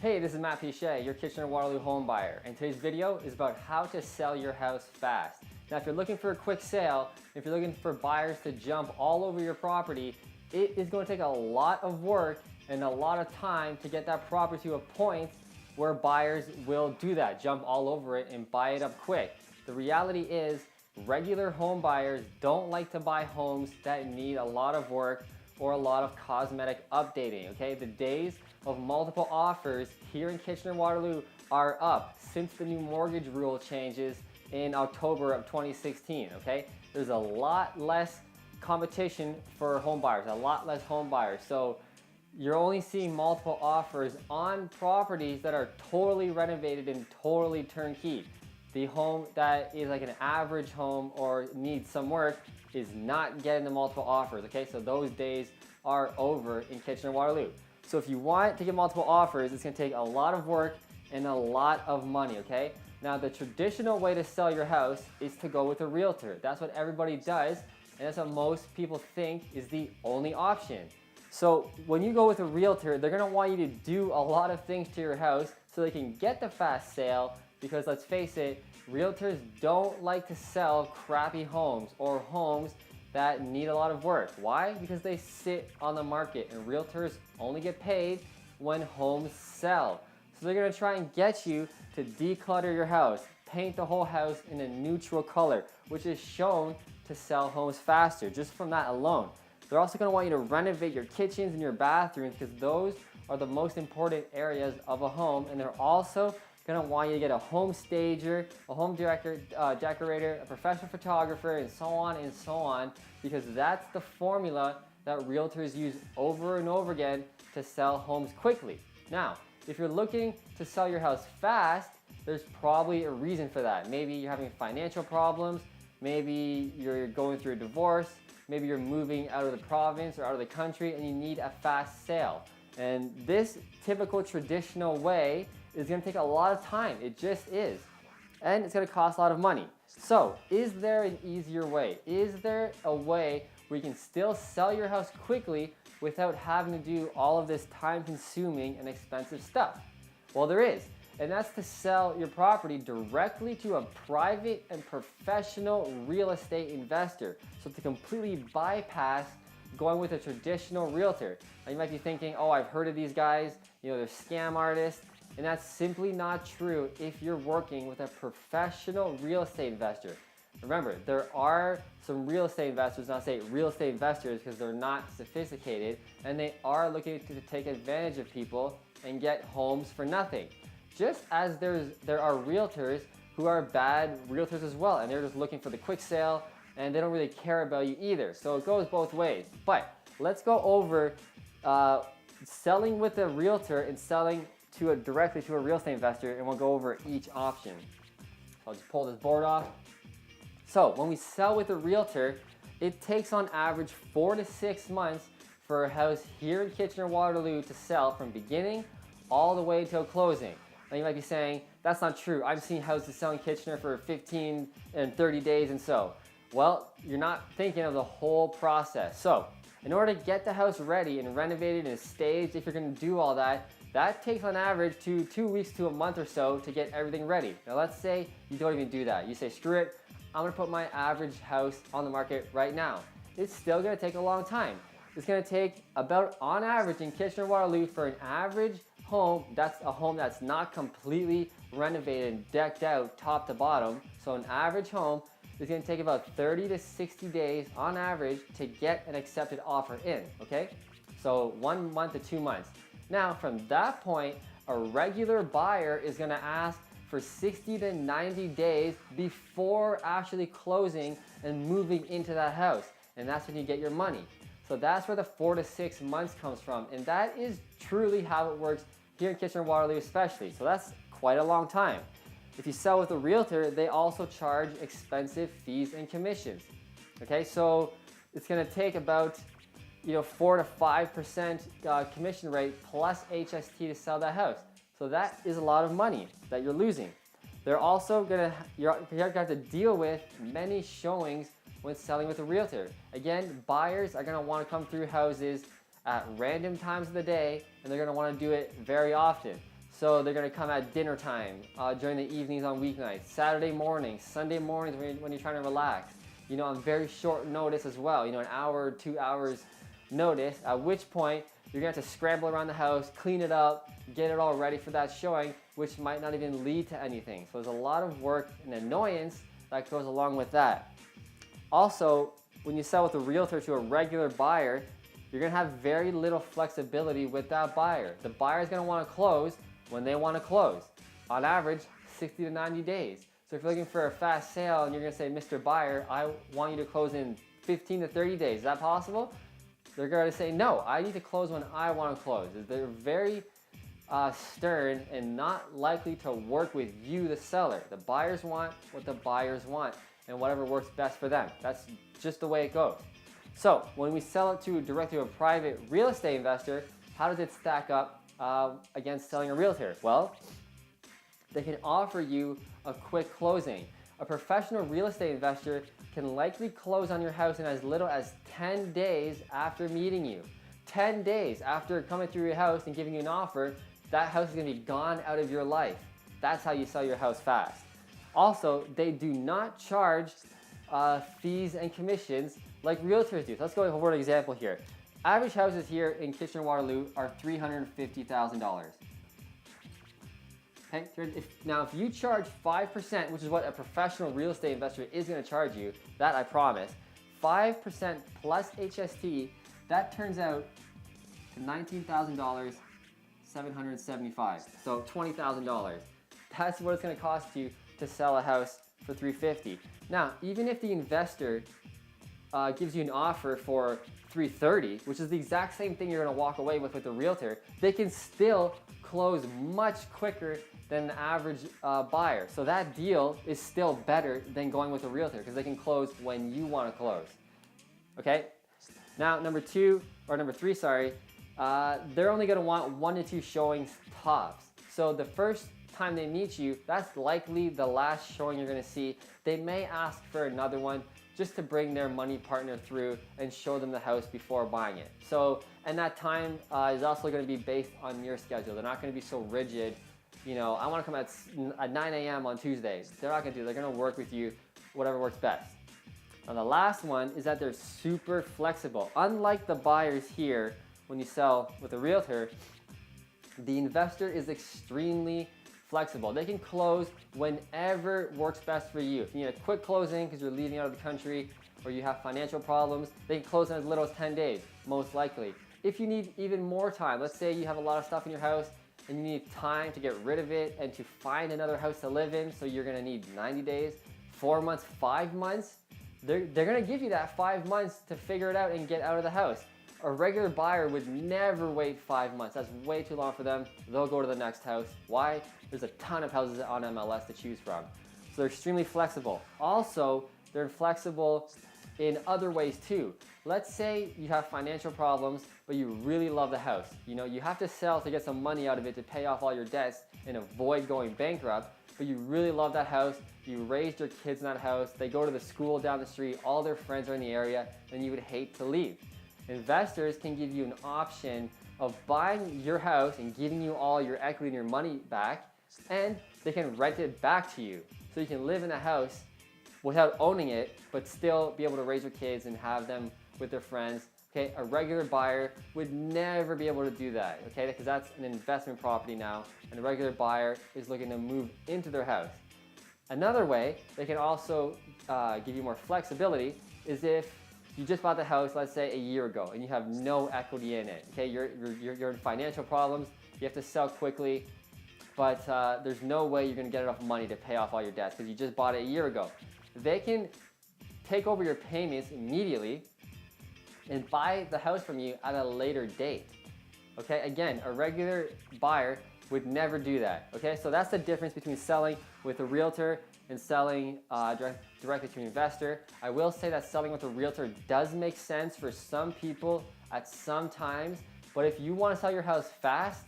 Hey, this is Matt Pichet, your Kitchener-Waterloo home buyer, and today's video is about how to sell your house fast. Now, if you're looking for a quick sale, if you're looking for buyers to jump all over your property, it is going to take a lot of work and a lot of time to get that property to a point where buyers will do that, jump all over it and buy it up quick. The reality is, regular home buyers don't like to buy homes that need a lot of work or a lot of cosmetic updating, okay? The days of multiple offers here in Kitchener-Waterloo are up since the new mortgage rule changes in October of 2016, okay? There's a lot less competition for home buyers, a lot less home buyers. So you're only seeing multiple offers on properties that are totally renovated and totally turnkey. The home that is like an average home or needs some work is not getting the multiple offers, okay? So those days are over in Kitchener-Waterloo. So if you want to get multiple offers, it's gonna take a lot of work and a lot of money, okay? Now, the traditional way to sell your house is to go with a realtor. That's what everybody does, and that's what most people think is the only option. So when you go with a realtor, they're gonna want you to do a lot of things to your house so they can get the fast sale, because let's face it, realtors don't like to sell crappy homes or homes that need a lot of work. Why? Because they sit on the market, and realtors only get paid when homes sell. So they're gonna try and get you to declutter your house, paint the whole house in a neutral color, which is shown to sell homes faster, just from that alone. They're also gonna want you to renovate your kitchens and your bathrooms, because those are the most important areas of a home, and they're also gonna want you to get a home stager, a home director, decorator, a professional photographer, and so on, because that's the formula that realtors use over and over again to sell homes quickly. Now, if you're looking to sell your house fast, there's probably a reason for that. Maybe you're having financial problems, maybe you're going through a divorce, maybe you're moving out of the province or out of the country and you need a fast sale. And this typical traditional way is gonna take a lot of time. It just is. And it's gonna cost a lot of money. So, is there an easier way? Is there a way where you can still sell your house quickly without having to do all of this time-consuming and expensive stuff? Well, there is. And that's to sell your property directly to a private and professional real estate investor. So to completely bypass going with a traditional realtor. Now you might be thinking, oh, I've heard of these guys, you know, they're scam artists. And that's simply not true if you're working with a professional real estate investor. Remember, there are some real estate investors, not say real estate investors because they're not sophisticated, and they are looking to take advantage of people and get homes for nothing. Just as there are realtors who are bad realtors as well, and they're just looking for the quick sale, and they don't really care about you either. So it goes both ways. But let's go over selling with a realtor and selling directly to a real estate investor, and we'll go over each option. I'll just pull this board off. So when we sell with a realtor, it takes on average 4 to 6 months for a house here in Kitchener-Waterloo to sell from beginning all the way till closing. Now you might be saying, that's not true. I've seen houses sell in Kitchener for 15 and 30 days and so. Well, you're not thinking of the whole process. So in order to get the house ready and renovated and staged, if you're gonna do all that, that takes on average 2 weeks to a month or so to get everything ready. Now let's say you don't even do that. You say, screw it, I'm gonna put my average house on the market right now. It's still gonna take a long time. It's gonna take about, on average in Kitchener-Waterloo, for an average home, that's a home that's not completely renovated and decked out top to bottom. So an average home is gonna take about 30 to 60 days on average to get an accepted offer in, okay? So 1 month to 2 months. Now, from that point, a regular buyer is gonna ask for 60 to 90 days before actually closing and moving into that house. And that's when you get your money. So that's where the 4 to 6 months comes from. And that is truly how it works here in Kitchener-Waterloo especially. So that's quite a long time. If you sell with a realtor, they also charge expensive fees and commissions. Okay, so it's gonna take about 4 to 5% commission rate plus HST to sell that house. So that is a lot of money that you're losing. They're also you're gonna have to deal with many showings when selling with a realtor. Again, buyers are gonna wanna come through houses at random times of the day, and they're gonna wanna do it very often. So they're gonna come at dinner time, during the evenings on weeknights, Saturday mornings, Sunday mornings when you're trying to relax. On very short notice as well, an hour or 2 hours notice, at which point you're gonna have to scramble around the house, clean it up, get it all ready for that showing, which might not even lead to anything. So there's a lot of work and annoyance that goes along with that. Also, when you sell with a realtor to a regular buyer, you're gonna have very little flexibility with that buyer. The buyer's gonna wanna close when they wanna close. On average, 60 to 90 days. So if you're looking for a fast sale and you're gonna say, Mr. Buyer, I want you to close in 15 to 30 days, is that possible? They're gonna say, no, I need to close when I wanna close. They're very stern and not likely to work with you, the seller. The buyers want what the buyers want and whatever works best for them. That's just the way it goes. So when we sell it directly to a private real estate investor, how does it stack up against selling a realtor? Well, they can offer you a quick closing. A professional real estate investor can likely close on your house in as little as 10 days after meeting you. 10 days after coming through your house and giving you an offer, that house is gonna be gone out of your life. That's how you sell your house fast. Also, they do not charge fees and commissions like realtors do. So let's go over an example here. Average houses here in Kitchener-Waterloo are $350,000. Okay, now if you charge 5%, which is what a professional real estate investor is going to charge you, that I promise, 5% plus HST, that turns out to $19,000, $775. So $20,000. That's what it's going to cost you to sell a house for $350,000. Now, even if the investor gives you an offer for $330,000, which is the exact same thing you're going to walk away with the realtor, they can still close much quicker than the average buyer. So that deal is still better than going with a realtor because they can close when you want to close. Okay? Now, number three, they're only going to want 1 to 2 showings tops. So the first time they meet you, that's likely the last showing you're going to see. They may ask for another one just to bring their money partner through and show them the house before buying it. So, and that time is also going to be based on your schedule. They're not going to be so rigid. I want to come at 9 a.m. on Tuesdays. They're not going to do. They're going to work with you, whatever works best. Now the last one is that they're super flexible. Unlike the buyers here, when you sell with a realtor, the investor is extremely flexible. They can close whenever works best for you. If you need a quick closing because you're leaving out of the country or you have financial problems, they can close in as little as 10 days, most likely. If you need even more time, let's say you have a lot of stuff in your house and you need time to get rid of it and to find another house to live in, so you're gonna need 90 days, 4 months, 5 months, they're gonna give you that 5 months to figure it out and get out of the house. A regular buyer would never wait 5 months. That's way too long for them. They'll go to the next house. Why? There's a ton of houses on MLS to choose from. So they're extremely flexible. Also, they're flexible in other ways too. Let's say you have financial problems, but you really love the house. You have to sell to get some money out of it to pay off all your debts and avoid going bankrupt, but you really love that house. You raised your kids in that house. They go to the school down the street. All their friends are in the area, and you would hate to leave. Investors can give you an option of buying your house and giving you all your equity and your money back, and they can rent it back to you. So you can live in the house without owning it, but still be able to raise your kids and have them with their friends. Okay, a regular buyer would never be able to do that, okay, because that's an investment property now, and a regular buyer is looking to move into their house. Another way they can also give you more flexibility is if you just bought the house, let's say a year ago, and you have no equity in it. Okay, you're in financial problems. You have to sell quickly, but there's no way you're going to get enough money to pay off all your debts because you just bought it a year ago. They can take over your payments immediately and buy the house from you at a later date. Okay, again, a regular buyer would never do that. Okay, so that's the difference between selling with a realtor and selling directly to an investor. I will say that selling with a realtor does make sense for some people at some times, but if you want to sell your house fast,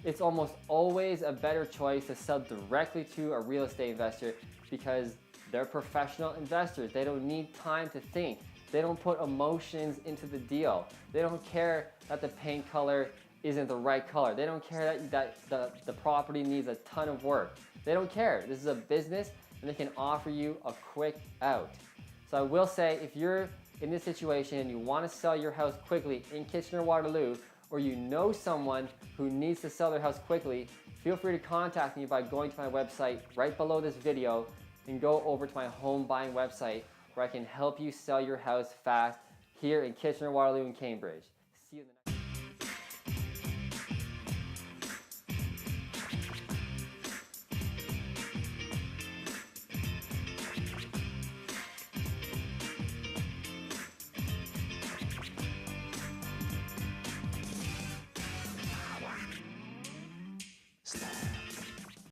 it's almost always a better choice to sell directly to a real estate investor because they're professional investors. They don't need time to think. They don't put emotions into the deal. They don't care that the paint color isn't the right color. They don't care that the property needs a ton of work. They don't care. This is a business and they can offer you a quick out. So I will say, if you're in this situation and you want to sell your house quickly in Kitchener-Waterloo, or you know someone who needs to sell their house quickly, feel free to contact me by going to my website right below this video and go over to my home buying website where I can help you sell your house fast here in Kitchener-Waterloo and Cambridge. See you in the next